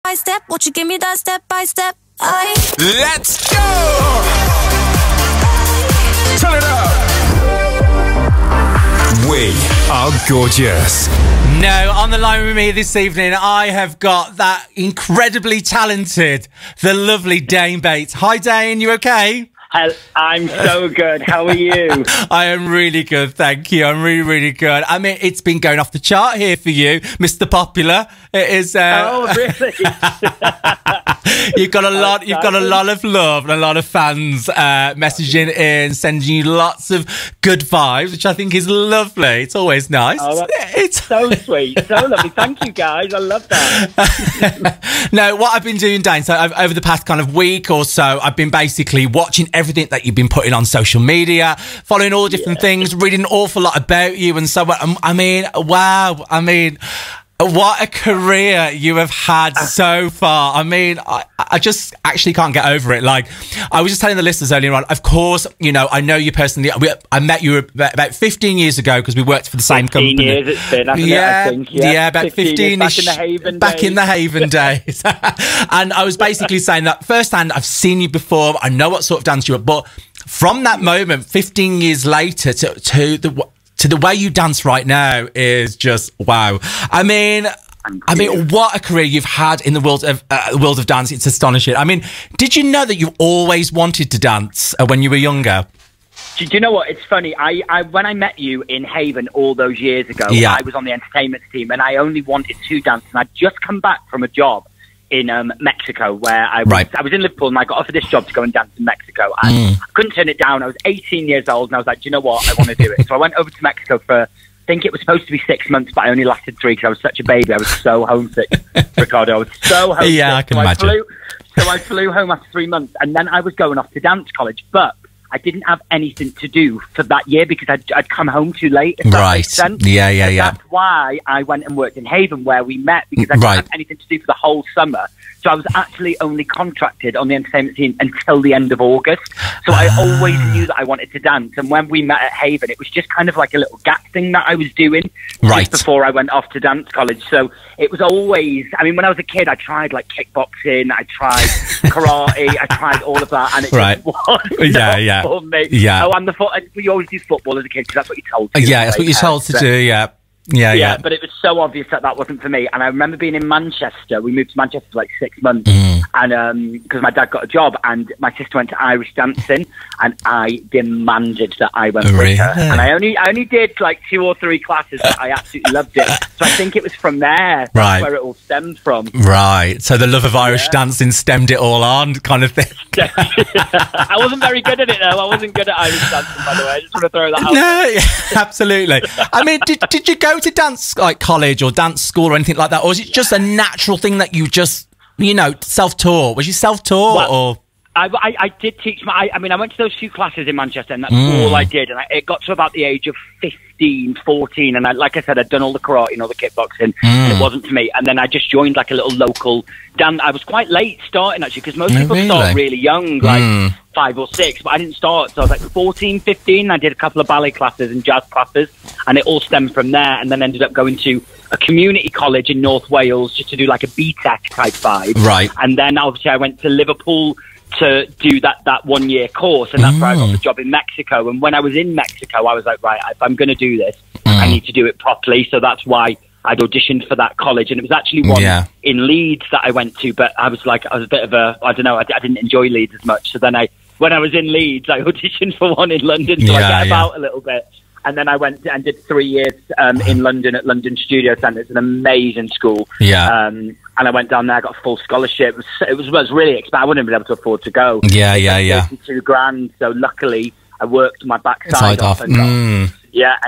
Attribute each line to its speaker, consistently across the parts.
Speaker 1: by step, won't you give me that step by step?
Speaker 2: Let's go! Turn it up! We are gorgeous.
Speaker 3: No, on the line with me this evening, I have got that incredibly talented, the lovely Dane Bates. Hi, Dane, you okay?
Speaker 4: I'm so good. How are you?
Speaker 3: I am really good, thank you. I'm really, really good. I mean, it's been going off the chart here for you, Mr. Popular. It is.
Speaker 4: Oh, really?
Speaker 3: You've got a lot. You've got a lot of love and a lot of fans messaging in, sending you lots of good vibes, which I think is lovely. It's always nice.
Speaker 4: Oh, it's so sweet, so lovely. Thank you, guys. I love that.
Speaker 3: No, what I've been doing, Dane, so over the past kind of week or so, I've been basically watching everything that you've been putting on social media, following all different things, reading an awful lot about you and so on. I mean, wow. I mean, what a career you have had so far. I mean, I just actually can't get over it. Like, I was just telling the listeners earlier on, of course, you know, I know you personally. I met you about 15 years ago because we worked for the same company.
Speaker 4: 15 years it's been, hasn't it, I think?
Speaker 3: Yeah, about 15-ish.
Speaker 4: Back in the Haven
Speaker 3: days. And I was basically saying that firsthand, I've seen you before. I know what sort of dance you are. But from that moment, 15 years later, to the way you dance right now is just wow. I mean, what a career you've had in the world of dance. It's astonishing. I mean, did you know that you always wanted to dance when you were younger?
Speaker 4: Do you know what? It's funny. I when I met you in Haven all those years ago, I was on the entertainment team and I only wanted to dance. And I'd just come back from a job in Mexico where I was in Liverpool and I got offered this job to go and dance in Mexico and I couldn't turn it down. I was 18 years old and I was like, do you know what? I want to do it. So I went over to Mexico for, I think it was supposed to be 6 months, but I only lasted 3 because I was such a baby. I was so homesick, Ricardo. I was so homesick.
Speaker 3: Yeah, I can imagine.
Speaker 4: So I flew home after 3 months and then I was going off to dance college, but I didn't have anything to do for that year because I'd come home too late, if that makes sense.
Speaker 3: Yeah.
Speaker 4: That's why I went and worked in Haven where we met because I didn't have anything to do for the whole summer. So I was actually only contracted on the entertainment team until the end of August. So I always knew that I wanted to dance. And when we met at Haven, it was just kind of like a little gap thing that I was doing just before I went off to dance college. So it was always, I mean, when I was a kid, I tried like kickboxing, I tried karate, I tried all of that. And it just was not for me.
Speaker 3: Yeah.
Speaker 4: Oh, you always do football as a kid because that's what you're told to do.
Speaker 3: Yeah, that's what you're told to do, Yeah,
Speaker 4: but it was so obvious that wasn't for me. And I remember being in Manchester. We moved to Manchester for like 6 months. And because my dad got a job and my sister went to Irish dancing and I demanded that I went with her. And I only did like 2 or 3 classes, but I absolutely loved it. So I think it was from there. That's where it all stemmed from.
Speaker 3: Right. So the love of Irish dancing stemmed it all on, kind of thing.
Speaker 4: I wasn't very good at it, though. I wasn't good at Irish dancing, by the way. I just want to throw that out.
Speaker 3: No, absolutely. I mean, did you go to dance like college or dance school or anything like that, or is it just a natural thing that you just self-taught? Was you self-taught or?
Speaker 4: I did teach I went to those few classes in Manchester and that's all I did. And it got to about the age of 15, 14. And like I said, I'd done all the karate and all the kickboxing and it wasn't for me. And then I just joined like a little local dance. I was quite late starting actually because most people start really young, like 5 or 6, but I didn't start. So I was like 14, 15. I did a couple of ballet classes and jazz classes and it all stemmed from there and then ended up going to a community college in North Wales just to do like a BTEC type vibe.
Speaker 3: Right.
Speaker 4: And then obviously I went to Liverpool to do that 1 year course and that's where I got the job in Mexico. And when I was in Mexico I was like, right, if I'm going to do this I need to do it properly. So that's why I'd auditioned for that college and it was actually one in Leeds that I went to, but I was a bit of a, I don't know, I didn't enjoy Leeds as much. So then when I was in Leeds I auditioned for one in London so I get about a little bit. And then I went and did 3 years in London at London Studio Centre. It's an amazing school. And I went down there, I got a full scholarship. It was really expensive. I wouldn't have been able to afford to go. $32,000. So luckily, I worked my backside off and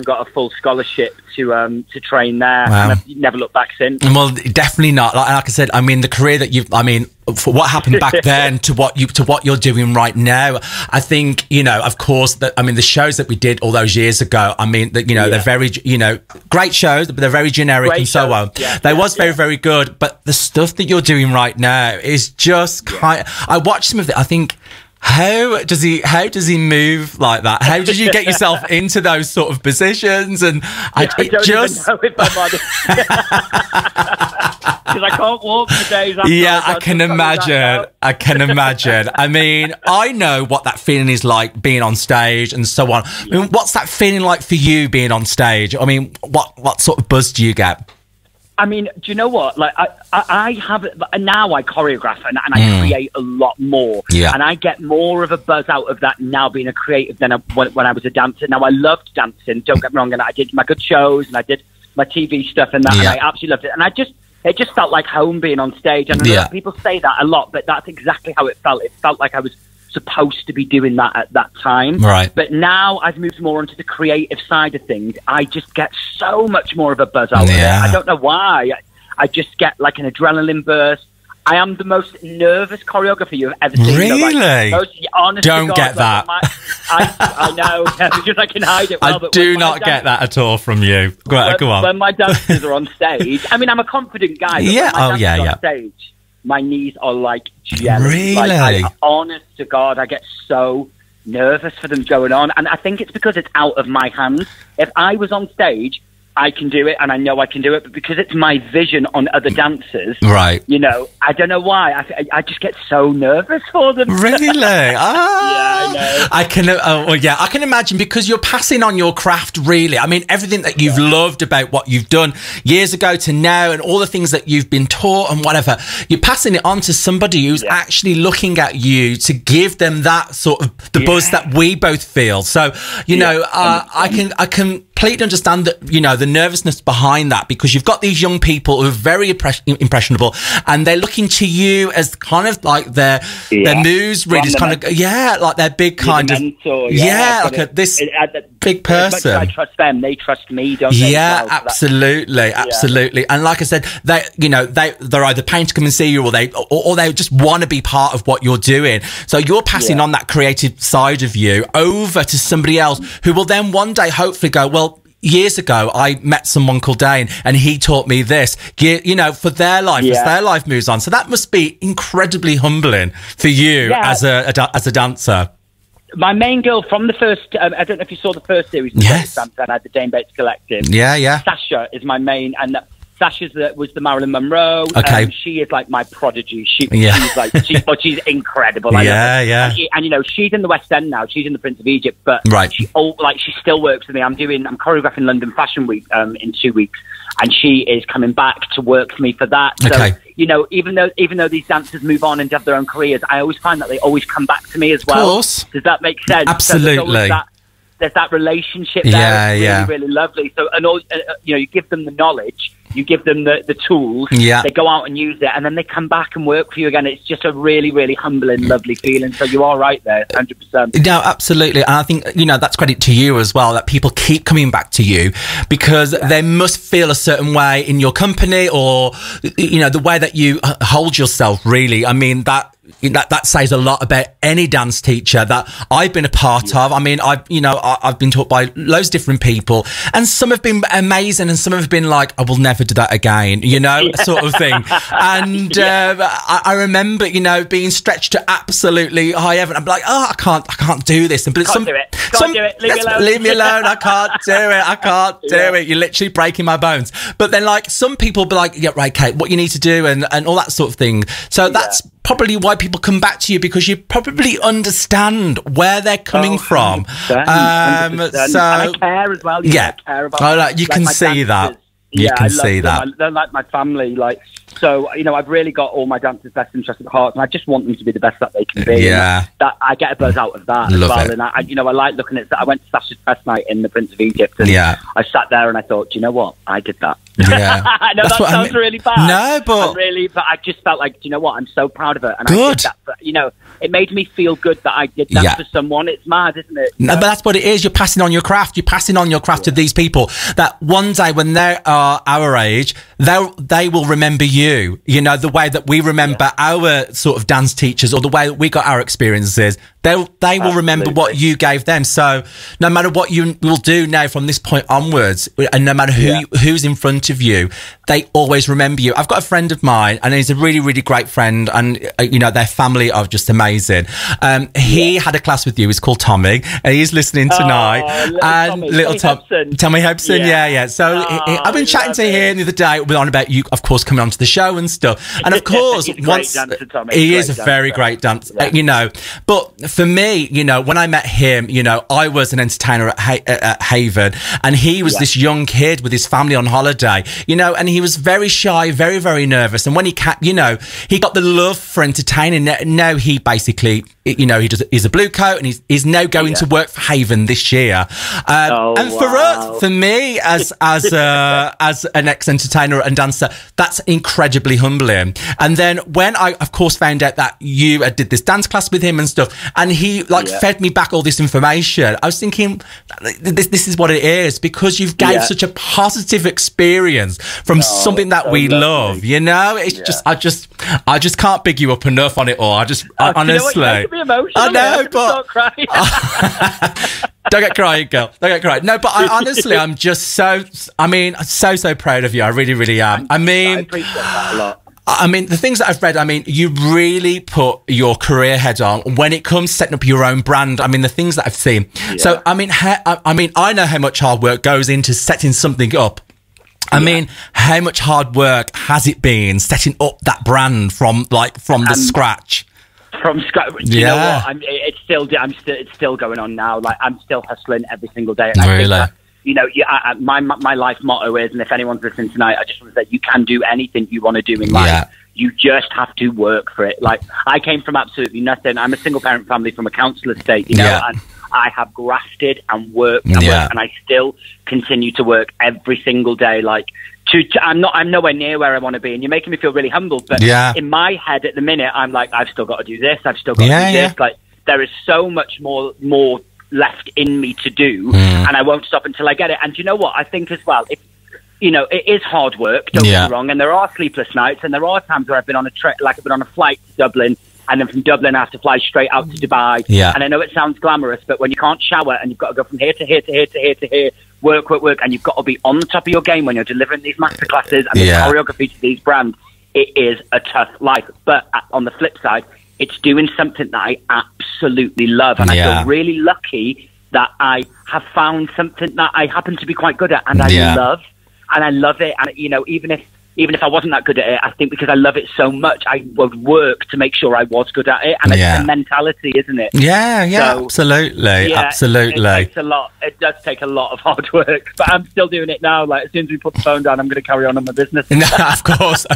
Speaker 4: got a full scholarship to train there. And I've never looked back since.
Speaker 3: Well, definitely not. Like I said, I mean, the career that you've, I mean, for what happened back then to what you're doing right now, I think, of course, that, I mean, the shows that we did all those years ago, I mean, that, they're very, great shows, but they're very generic and so on. They was very, very good. But the stuff that you're doing right now is just I watched some of it. I think How does he move like that? How did you get yourself into those sort of positions? And
Speaker 4: I don't even know if I'm honest. Because I can't walk for days after.
Speaker 3: Yeah, I can imagine. I can imagine. I mean, I know what that feeling is like being on stage and so on. I mean, what's that feeling like for you being on stage? I mean, what sort of buzz do you get?
Speaker 4: I mean, do you know what? Like, I have now. I choreograph and I create a lot more, and I get more of a buzz out of that now being a creative than when I was a dancer. Now I loved dancing. Don't get me wrong, and I did my good shows and I did my TV stuff and that, and I absolutely loved it. And it just felt like home being on stage. And I know people say that a lot, but that's exactly how it felt. It felt like I was supposed to be doing that at that time.
Speaker 3: Right.
Speaker 4: But now I've moved more onto the creative side of things. I just get so much more of a buzz out of it. I don't know why. I just get like an adrenaline burst. I am the most nervous choreographer you've ever seen.
Speaker 3: Really?
Speaker 4: Don't
Speaker 3: get that.
Speaker 4: I know, because I can hide it well.
Speaker 3: I do not get that at all from you. Go on.
Speaker 4: When my dancers are on stage, I mean, I'm a confident guy.
Speaker 3: Yeah,
Speaker 4: on stage, my knees are like jelly.
Speaker 3: Really?
Speaker 4: Like, honest to God, I get so nervous for them going on. And I think it's because it's out of my hands. If I was on stage, I can do it, and I know I can do it, but because it's my vision on other dancers,
Speaker 3: right?
Speaker 4: You know, I don't know why. I just get so nervous for them.
Speaker 3: Really?
Speaker 4: Yeah, I know.
Speaker 3: I can imagine, because you're passing on your craft. Really, I mean, everything that you've loved about what you've done years ago to now, and all the things that you've been taught and whatever, you're passing it on to somebody who's actually looking at you to give them that sort of the buzz that we both feel. So, you know, I can completely understand that, you know, the nervousness behind that, because you've got these young people who are very impressionable, and they're looking to you as kind of like their muse, really, kind of like their big kind of
Speaker 4: mentor,
Speaker 3: like this big person.
Speaker 4: I trust them, they trust me, don't they?
Speaker 3: Yeah, absolutely. And like I said, they're either paying to come and see you, or they just want to be part of what you're doing. So you're passing on that creative side of you over to somebody else who will then one day hopefully go, well, years ago, I met someone called Dane, and he taught me this, you know, for their life, as their life moves on. So that must be incredibly humbling for you as a dancer.
Speaker 4: My main girl from the first, I don't know if you saw the first series, I had the Dane Bates Collective.
Speaker 3: Yeah.
Speaker 4: Sasha is my main, and Sasha's was the Marilyn Monroe.
Speaker 3: Okay.
Speaker 4: She is like my prodigy. She's she's incredible.
Speaker 3: Yeah.
Speaker 4: And you know, she's in the West End now. She's in the Prince of Egypt, but she still works with me. I'm choreographing London Fashion Week in 2 weeks, and she is coming back to work for me for that. So, you know, even though these dancers move on and have their own careers, I always find that they always come back to me as well.
Speaker 3: Of course.
Speaker 4: Does that make sense?
Speaker 3: Absolutely.
Speaker 4: So there's that relationship there. It's really lovely. So, and all, you know, you give them the knowledge, you give them the tools, they go out and use it, and then they come back and work for you again. It's just a really, really humbling, lovely feeling. So you are right there, 100%.
Speaker 3: No, absolutely. And I think, you know, that's credit to you as well, that people keep coming back to you, because they must feel a certain way in your company, or, you know, the way that you hold yourself, really. I mean, that says a lot about any dance teacher that I've been a part of. I mean, I've been taught by loads of different people, and some have been amazing, and some have been like, I will never do that again, you know, sort of thing. And I remember, you know, being stretched to absolutely high heaven. I'm like, I can't do this. But
Speaker 4: can't do it.
Speaker 3: Leave me alone. I can't do it. You're literally breaking my bones. But then, like, some people be like, yeah, right, Kate, what you need to do, and all that sort of thing. So that's probably why people come back to you, because you probably understand where they're coming from.
Speaker 4: 100%. So, and I care as well. I care about
Speaker 3: you can see that. You can see that.
Speaker 4: They're like my family. Like, so, you know, I've really got all my dancers' best interest at heart, and I just want them to be the best that they can be.
Speaker 3: Yeah.
Speaker 4: And that I get a buzz out of that as well. And I like looking at. I went to Sasha's press night in the Prince of Egypt, and I sat there and I thought, you know what, I did that.
Speaker 3: Yeah.
Speaker 4: I know that sounds really bad.
Speaker 3: No, but
Speaker 4: I just felt like, you know what, I'm so proud of it, and I did that. But, you know, it made me feel good that I did that for someone. It's mad, isn't it?
Speaker 3: No, but that's what it is. You're passing on your craft. You're passing on your craft to these people that one day, when they are our age, they will remember you. You know, the way that we remember our sort of dance teachers, or the way that we got our experiences, they will remember what you gave them. So no matter what you will do now from this point onwards, and no matter who's in front of you, they always remember you. I've got a friend of mine, and he's a really, really great friend, and their family are just amazing. He had a class with you. He's called Tommy, and he's listening tonight. Little Tommy Hobson, yeah. So I've been chatting to him the other day. We're on about you, of course, coming onto the show and stuff. And of course, he is a very great dancer, But for me, when I met him, I was an entertainer at Haven, and he was this young kid with his family on holiday, and he was very shy, very, very nervous. And when he got the love for entertaining. Now he basically, he's a blue coat, and he's now going to work for Haven this year. For me, as an ex-entertainer and dancer, that's incredibly humbling. And then when I, of course, found out that you did this dance class with him and stuff, and he fed me back all this information, I was thinking, this is what it is, because you've gave such a positive experience from something that we love. It's just, I just can't big you up enough on it all. Honestly, I know, but don't get crying, girl. Don't get crying. No, but I'm just so proud of you. I really, really am. I appreciate that a lot. The things that I've read, you really put your career head on when it comes to setting up your own brand. The things that I've seen. Yeah. So, I know how much hard work goes into setting something up. How much hard work has it been setting up that brand from the scratch? From scratch. Do you know what? It's still going on now. I'm still hustling every single day. Really?
Speaker 4: My life motto is, and if anyone's listening tonight, I just want to say, you can do anything you want to do in life. Yeah. You just have to work for it. I came from absolutely nothing. I'm a single parent family from a council estate, and I have grafted and worked and worked, and I still continue to work every single day. I'm nowhere near where I want to be, and you're making me feel really humbled. But in my head at the minute, I'm like, I've still got to do this. I've still got to do this. There is so much more left in me to do, and I won't stop until I get it. And do you know what? I think as well, it is hard work, don't get me wrong, and there are sleepless nights, and there are times where I've been on a flight to Dublin, and then from Dublin I have to fly straight out to Dubai. And I know it sounds glamorous, but when you can't shower and you've got to go from here to here to here to here to here, work, and you've got to be on the top of your game when you're delivering these masterclasses and the choreography to these brands, it is a tough life. But on the flip side, it's doing something that I absolutely love, and I feel really lucky that I have found something that I happen to be quite good at, and I love it. And even if I wasn't that good at it, I think because I love it so much, I would work to make sure I was good at it. And it's a mentality, isn't it?
Speaker 3: Absolutely.
Speaker 4: It takes a lot. It does take a lot of hard work, but I'm still doing it now. As soon as we put the phone down, I'm going to carry on my business.
Speaker 3: Of course.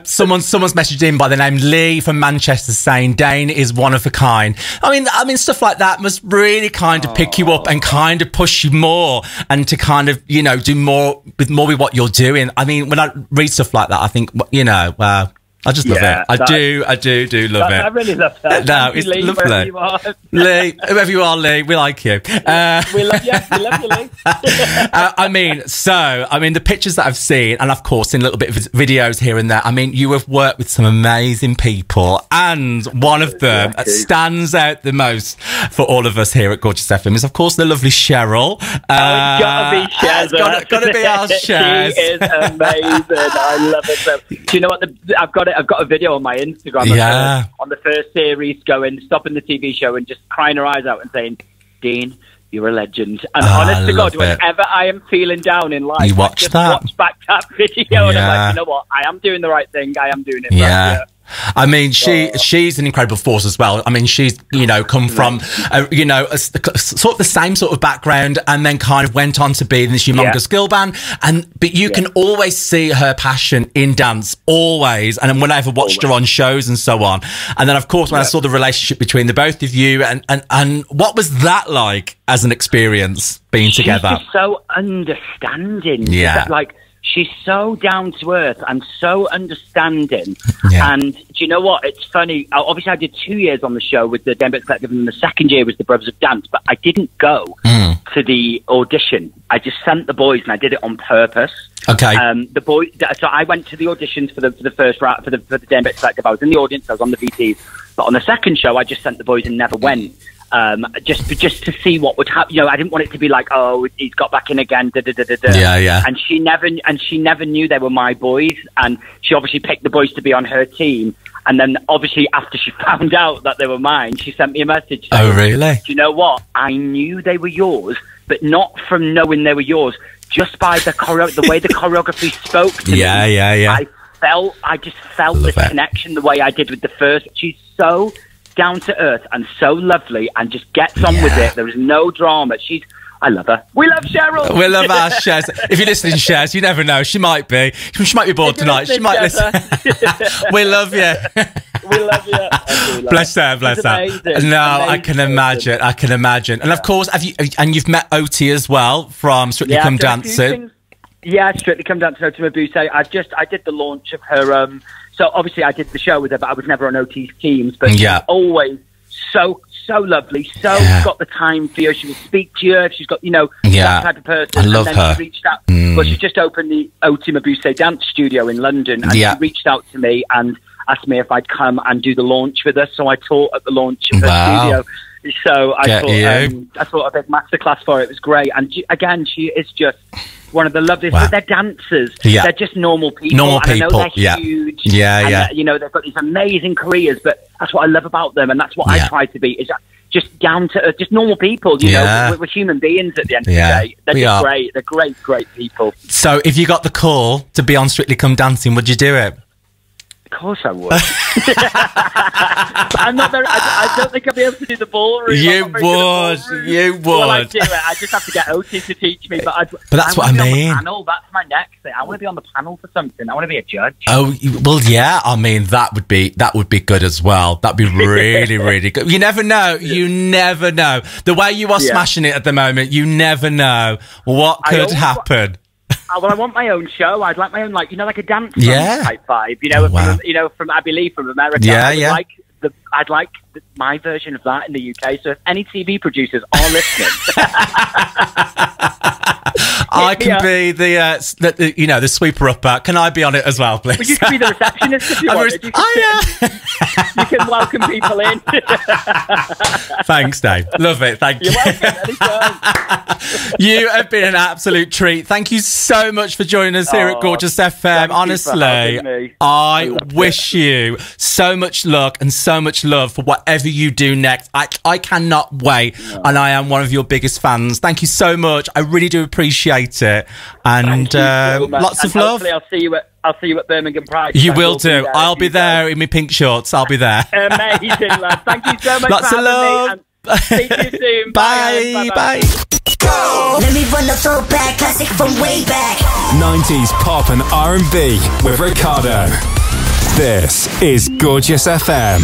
Speaker 3: Someone's messaged in by the name Lee from Manchester saying Dane is one of a kind. Stuff like that must really kind of pick you up and kind of push you more, and to kind of do more with what you're doing. When I read stuff like that, I think, wow, I just love it. I do love it.
Speaker 4: I really love that.
Speaker 3: No, it's
Speaker 4: Lee,
Speaker 3: lovely. Lee, whoever you are, Lee, we like you.
Speaker 4: We love you. We love you, Lee.
Speaker 3: The pictures that I've seen, and of course, in a little bit of videos here and there, you have worked with some amazing people, and one of them that stands out the most for all of us here at Gorgeous FM is, of course, the lovely Cheryl.
Speaker 4: It's gotta be Cheryl.
Speaker 3: It's gotta be our Cheryl.
Speaker 4: She is amazing. I love it. So, do you know what? I've got a video on my Instagram on the first series, stopping the TV show and just crying her eyes out and saying, Dean, you're a legend. And honest to God, whenever I am feeling down in life, watch back that video and I'm like, you know what? I am doing the right thing. I am doing it right.
Speaker 3: She's an incredible force as well. She's come from sort of the same sort of background, and then kind of went on to be in this humongous girl band. But you can always see her passion in dance, always. And when I ever watched her on shows and so on, and then of course when I saw the relationship between the both of you, and what was that like as an experience being together?
Speaker 4: She's just so understanding. she's so down to earth and so understanding.
Speaker 3: Yeah.
Speaker 4: And do you know what? It's funny. Obviously, I did 2 years on the show with the Dane Collective, and the second year was the Brothers of Dance. But I didn't go to the audition. I just sent the boys, and I did it on purpose.
Speaker 3: Okay.
Speaker 4: The boys. So I went to the auditions for the first round for the Dane Collective. I was in the audience. I was on the VTs. But on the second show, I just sent the boys and never went. Just to see what would happen. You know, I didn't want it to be like, oh, he's got back in again. Da, da, da, da, da.
Speaker 3: Yeah, yeah.
Speaker 4: And she never knew they were my boys, and she obviously picked the boys to be on her team. And then obviously after she found out that they were mine, she sent me a message saying,
Speaker 3: oh, really?
Speaker 4: Do you know what? I knew they were yours, but not from knowing they were yours, just by the way the choreography spoke to me.
Speaker 3: Yeah.
Speaker 4: I just felt the connection the way I did with the first. She's so down to earth and so lovely and just gets on with it. There is no drama. I love her. We love Cheryl.
Speaker 3: We love our Shez. If you're listening, Shez, you never know. She might be. She might be bored tonight. She might listen. We love you.
Speaker 4: We love you.
Speaker 3: Bless her. No, I can imagine. And of course, you've met Oti as well from Strictly Come Dancing.
Speaker 4: Yeah, Strictly Come Dancing, Oti Mabuse. I did the launch of her. So obviously I did the show with her, but I was never on Oti's teams. But she's always so lovely, got the time for you. She will speak to you if she's got, that type of person.
Speaker 3: I love her.
Speaker 4: She reached out. Well, she just opened the Oti Mabuse dance studio in London, and she reached out to me and asked me if I'd come and do the launch with her. So I taught at the launch of her studio. So I thought a big masterclass for it. It was great. And again, she is just one of the loveliest. But they're dancers. Yeah. They're just normal people. And I know they're huge.
Speaker 3: Yeah.
Speaker 4: They've got these amazing careers. But that's what I love about them, and that's what I try to be. Is just down to earth, just normal people. You know, we're human beings at the end of the day. They're just great. They're great people.
Speaker 3: So, if you got the call to be on Strictly Come Dancing, would you do it?
Speaker 4: Of course I would. But I'm not very. I don't think I'll be able to do the ballroom.
Speaker 3: You would.
Speaker 4: Well, I do it. I just have to get Oti to teach me. But
Speaker 3: that's what I mean.
Speaker 4: On the panel. That's my next thing. I want to be on the panel for something. I want to be a judge.
Speaker 3: Oh well, yeah. I mean, that would be good as well. That'd be really, really good. You never know. You never know. The way you are smashing it at the moment, you never know what could happen.
Speaker 4: Well, I want my own show. I'd like my own, like a dance type vibe. From Abby Lee from America. I'd like my version of that in the UK. So if any TV producers are listening,
Speaker 3: I can be the sweeper upper. Can I be on it as well, please?
Speaker 4: Well, you can be the receptionist if you want. You can welcome people in.
Speaker 3: Thanks, Dave. Love it. Thank you.
Speaker 4: You're welcome. Anytime.
Speaker 3: You have been an absolute treat. Thank you so much for joining us here at Gorgeous FM. Honestly, I wish you so much luck and so much love for whatever you do next. I cannot wait, and I am one of your biggest fans. Thank you so much. I really do appreciate it, and lots of love.
Speaker 4: Hopefully I'll see you at Birmingham Pride.
Speaker 3: You will do. I'll be there in my pink shorts. I'll be there.
Speaker 4: Amazing, lad. Thank you so much.
Speaker 3: Lots of love.
Speaker 4: See you soon.
Speaker 3: Bye.
Speaker 2: Go!
Speaker 1: Let me run the throwback classic from way back.
Speaker 2: 90s pop and R&B with Ricardo. This is Gorgeous FM.